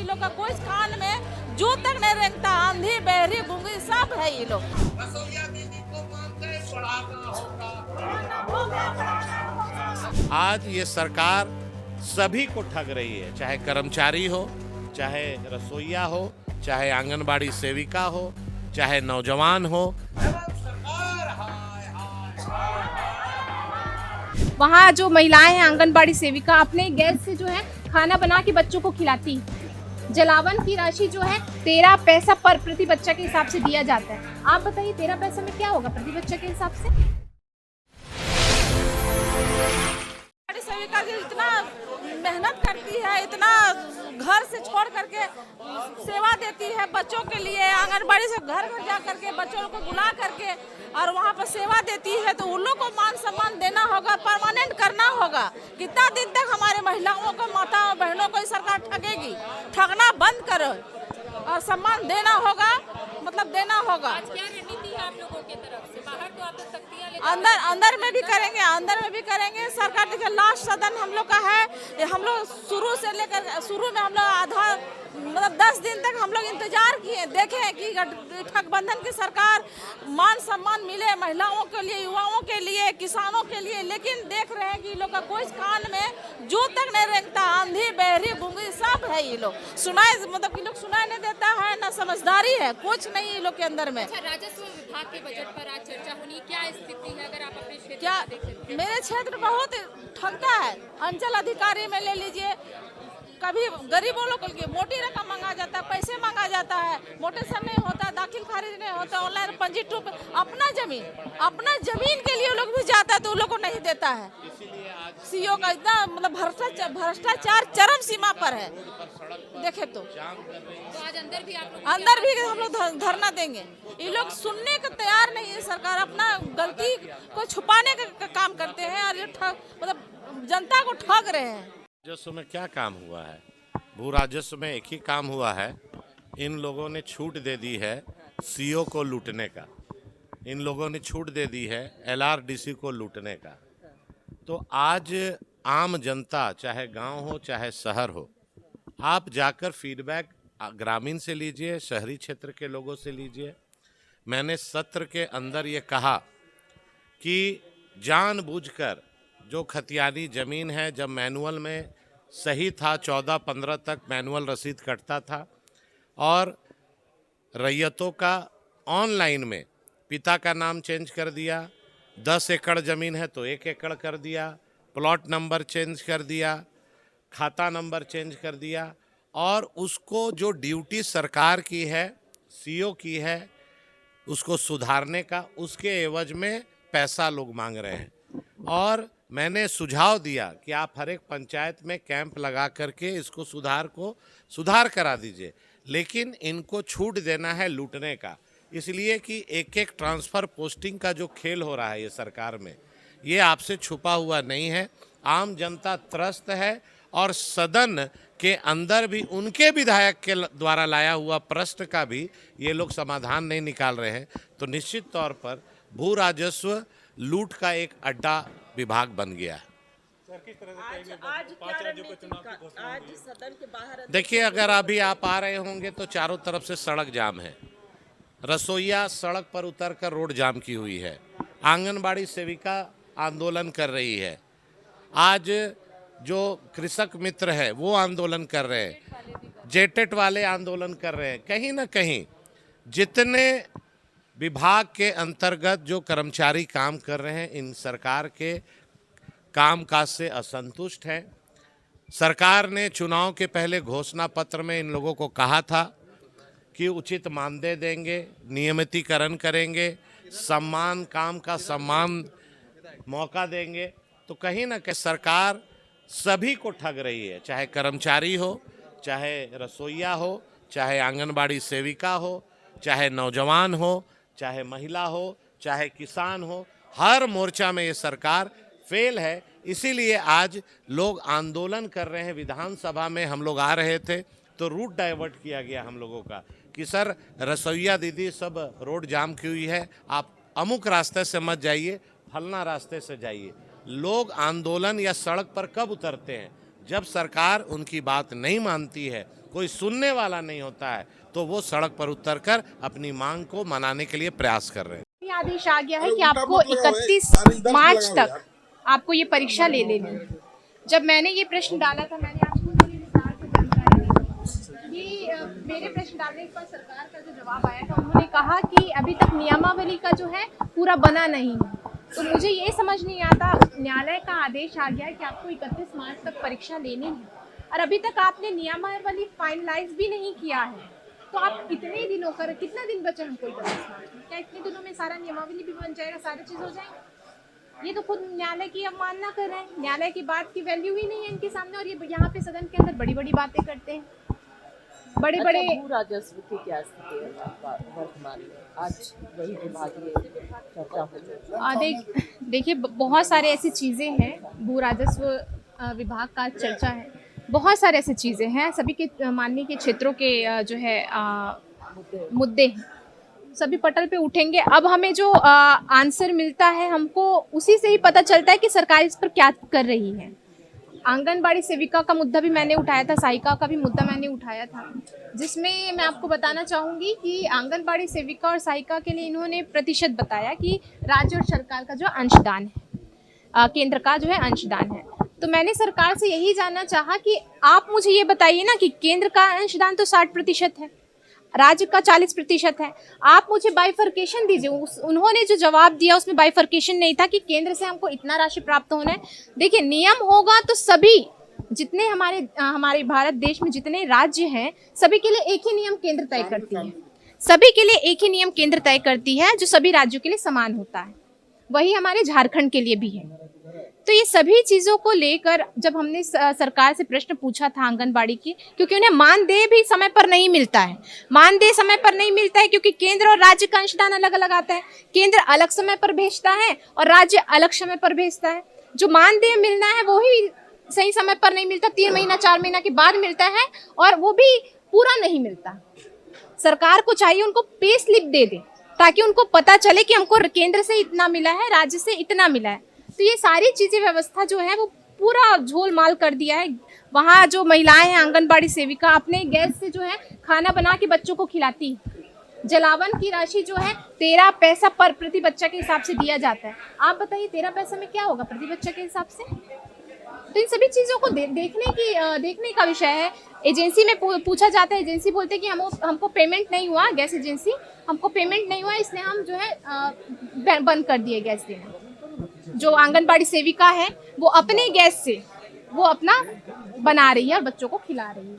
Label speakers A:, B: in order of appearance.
A: ये लोग का कोई कान में जू तक नहीं रेंगता, आंधी बहरी गूंगी सब है ये लोग।
B: आज ये सरकार सभी को ठग रही है, चाहे कर्मचारी हो, चाहे रसोईया हो, चाहे आंगनबाड़ी सेविका हो, चाहे नौजवान हो।
C: वहाँ जो महिलाएं हैं आंगनबाड़ी सेविका अपने गैस से जो है खाना बना के बच्चों को खिलाती। जलावन की राशि जो है 13 पैसा पर प्रति बच्चा के हिसाब से दिया जाता है। आप बताइए 13 पैसा में क्या होगा प्रति बच्चा के हिसाब से?
A: सेविका इतना मेहनत करती है, इतना घर से छोड़ करके सेवा देती है बच्चों के लिए, आंगनबाड़ी से घर घर जा करके बच्चों को बुला करके और वहाँ पर सेवा देती है, तो उन लोग को मान सम्मान देना होगा, परमानेंट करना होगा। कितना दिन तक हमारे महिलाओं को, माता बहनों को सरकार ठगेगी? ठगना बंद करो और सम्मान देना होगा, मतलब देना होगा।
D: आज क्या रणनीति है आप लोगों की तरफ से? बाहर तो आप लोग सख्तियां लेकर
A: अंदर में भी करेंगे, अंदर में भी करेंगे। सरकार देखिए लास्ट सदन हम लोग का है, ये हम लोग शुरू से लेकर शुरू में हम लोग आधा मतलब 10 दिन तक हम लोग इंतजार किए, देखें कि गठबंधन की सरकार मान सम्मान मिले महिलाओं के लिए, युवाओं के लिए, किसानों के लिए, लेकिन देख रहे हैं कि लोग का कोई कान में जू तक नहीं रेंगता, आंधी बहरी गूंगी सब है ये लोग। सुनाई मतलब कि लोग सुनाई नहीं देता है, ना समझदारी है, कुछ नहीं ये लोग के अंदर में।
D: अच्छा, राजस्व विभाग के बजट पर आज चर्चा होनी, क्या स्थिति है अगर आप अपने क्षेत्र
A: क्या
D: में देखें?
A: मेरे क्षेत्र बहुत ठगता है। अंचल अधिकारी में ले लीजिए, कभी गरीबों लोग के मोटी रकम मांगा जाता है, पैसे मांगा जाता है, मोटे सर नहीं होता, दाखिल खारिज नहीं होता, ऑनलाइन पंजी टूप अपना जमीन के लिए लोग भी जाता है तो उन लोग को नहीं देता है। सीओ का इतना मतलब भ्रष्टाचार चरम सीमा पर है। देखे तो
D: आज अंदर भी आप लोग
A: हम लोग धरना देंगे। ये लोग सुनने को तैयार नहीं है। सरकार अपना गलती को छुपाने का काम करते हैं और ये मतलब जनता को ठग रहे हैं।
B: राजस्व में क्या काम हुआ है? भू राजस्व में एक ही काम हुआ है, इन लोगों ने छूट दे दी है सीओ को लूटने का, इन लोगों ने छूट दे दी है एलआरडीसी को लूटने का। तो आज आम जनता, चाहे गांव हो चाहे शहर हो, आप जाकर फीडबैक ग्रामीण से लीजिए, शहरी क्षेत्र के लोगों से लीजिए। मैंने सत्र के अंदर ये कहा कि जानबूझकर जो खतियानी ज़मीन है, जब मैनुअल में सही था 14-15 तक मैनुअल रसीद कटता था और रैयतों का ऑनलाइन में पिता का नाम चेंज कर दिया, 10 एकड़ ज़मीन है तो 1 एकड़ कर दिया, प्लॉट नंबर चेंज कर दिया, खाता नंबर चेंज कर दिया, और उसको जो ड्यूटी सरकार की है, सीओ की है, उसको सुधारने का, उसके एवज में पैसा लोग मांग रहे हैं। और मैंने सुझाव दिया कि आप हर एक पंचायत में कैंप लगा करके इसको सुधार करा दीजिए, लेकिन इनको छूट देना है लूटने का। इसलिए कि एक एक ट्रांसफ़र पोस्टिंग का जो खेल हो रहा है ये सरकार में, ये आपसे छुपा हुआ नहीं है। आम जनता त्रस्त है और सदन के अंदर भी उनके विधायक के द्वारा लाया हुआ प्रश्न का भी ये लोग समाधान नहीं निकाल रहे हैं। तो निश्चित तौर पर भू राजस्व लूट का एक अड्डा विभाग बन गया है।
A: आज सदन के बाहर
B: देखिए, अगर अभी आप आ रहे होंगे तो चारों तरफ से सड़क जाम है, रसोईया सड़क पर उतरकर रोड जाम की हुई है, आंगनबाड़ी सेविका आंदोलन कर रही है, आज जो कृषक मित्र है वो आंदोलन कर रहे हैं, जेटेट वाले आंदोलन कर रहे हैं। कहीं ना कहीं जितने विभाग के अंतर्गत जो कर्मचारी काम कर रहे हैं, इन सरकार के कामकाज से असंतुष्ट हैं। सरकार ने चुनाव के पहले घोषणा पत्र में इन लोगों को कहा था कि उचित मानदेय देंगे, नियमितीकरण करेंगे, सम्मान, काम का सम्मान मौका देंगे। तो कहीं ना कहीं सरकार सभी को ठग रही है, चाहे कर्मचारी हो, चाहे रसोईया हो, चाहे आंगनबाड़ी सेविका हो, चाहे नौजवान हो, चाहे महिला हो, चाहे किसान हो, हर मोर्चा में ये सरकार फेल है। इसीलिए आज लोग आंदोलन कर रहे हैं। विधानसभा में हम लोग आ रहे थे तो रूट डाइवर्ट किया गया हम लोगों का कि सर रसोईया दीदी सब रोड जाम की हुई है, आप अमुक रास्ते से मत जाइए, फलना रास्ते से जाइए। लोग आंदोलन या सड़क पर कब उतरते हैं? जब सरकार उनकी बात नहीं मानती है, कोई सुनने वाला नहीं होता है, तो वो सड़क पर उतरकर अपनी मांग को मनाने के लिए प्रयास कर रहे हैं।
C: ये आदेश आ गया है कि आपको 31 मार्च तक आपको ये परीक्षा ले लेनी है। जब मैंने ये प्रश्न डाला था, मैंने आपको ये विस्तार से जानकारी दी। ये मेरे प्रश्न डालने पर सरकार का जो जवाब आया था, उन्होंने कहा कि अभी तक नियमावली का जो है पूरा बना नहीं है। तो मुझे ये समझ नहीं आता, न्यायालय का आदेश आ गया है कि आपको 31 मार्च तक परीक्षा लेनी है और अभी तक आपने नियमावली फाइनलाइज भी नहीं किया है, तो आप इतने दिनों कर, कितना दिन बचे हमको 31 मार्च में? क्या इतने दिनों में सारा नियमावली भी बन जाएगा, सारी चीज़ हो जाएगी? ये तो खुद न्यायालय की अवमानना कर रहे हैं। न्यायालय की बात की वैल्यू ही नहीं है इनके सामने, और ये यहाँ पे सदन के अंदर बड़ी बड़ी बातें करते हैं, बड़े बड़े।
E: भू राजस्व की क्या स्थिति है वर्तमान में? आज वही विभागीय चर्चा हो रही है।
C: देखिए बहुत सारे ऐसी चीज़ें हैं, भू राजस्व विभाग का चर्चा है, बहुत सारे ऐसी चीज़ें हैं, सभी के माननीय के क्षेत्रों के जो है मुद्दे हैं, सभी पटल पे उठेंगे। अब हमें जो आंसर मिलता है, हमको उसी से ही पता चलता है कि सरकार इस पर क्या कर रही है। आंगनबाड़ी सेविका का मुद्दा भी मैंने उठाया था, सहायिका का भी मुद्दा मैंने उठाया था, जिसमें मैं आपको बताना चाहूँगी कि आंगनबाड़ी सेविका और सहायिका के लिए इन्होंने प्रतिशत बताया कि राज्य और सरकार का जो अंशदान है, केंद्र का जो है अंशदान है। तो मैंने सरकार से यही जानना चाहा कि आप मुझे ये बताइए ना कि केंद्र का अंशदान तो 60% है, राज्य का 40% है, आप मुझे बाइफर्केशन दीजिए। उन्होंने जो जवाब दिया उसमें बाइफर्केशन नहीं था कि केंद्र से हमको इतना राशि प्राप्त होना है। देखिए नियम होगा तो सभी जितने हमारे भारत देश में जितने राज्य हैं, सभी के लिए एक ही नियम केंद्र तय करती है, सभी के लिए एक ही नियम केंद्र तय करती है जो सभी राज्यों के लिए समान होता है। वही हमारे झारखंड के लिए भी है। तो ये सभी चीज़ों को लेकर जब हमने सरकार से प्रश्न पूछा था आंगनबाड़ी की, क्योंकि उन्हें मानदेय भी समय पर नहीं मिलता है, मानदेय समय पर नहीं मिलता है क्योंकि केंद्र और राज्य का अंशदान अलग अलग आता है। केंद्र अलग समय पर भेजता है और राज्य अलग समय पर भेजता है। जो मानदेय मिलना है वो ही सही समय पर नहीं मिलता, 3 महीना 4 महीना के बाद मिलता है, और वो भी पूरा नहीं मिलता। सरकार को चाहिए उनको पे स्लिप दे दे, ताकि उनको पता चले कि हमको केंद्र से इतना मिला है, राज्य से इतना मिला है। तो ये सारी चीज़ें व्यवस्था जो है वो पूरा झोल माल कर दिया है। वहाँ जो महिलाएं हैं आंगनबाड़ी सेविका अपने गैस से जो है खाना बना के बच्चों को खिलाती है। जलावन की राशि जो है 13 पैसा पर प्रति बच्चा के हिसाब से दिया जाता है। आप बताइए 13 पैसा में क्या होगा प्रति बच्चा के हिसाब से? तो इन सभी चीज़ों को देखने का विषय है। एजेंसी में पूछा जाता है, एजेंसी बोलते हैं कि हमको पेमेंट नहीं हुआ, गैस एजेंसी हमको पेमेंट नहीं हुआ, इसलिए हम जो है बंद कर दिए गैस देना। जो आंगनबाड़ी सेविका है वो अपने गैस से वो अपना बना रही है और बच्चों को खिला रही है।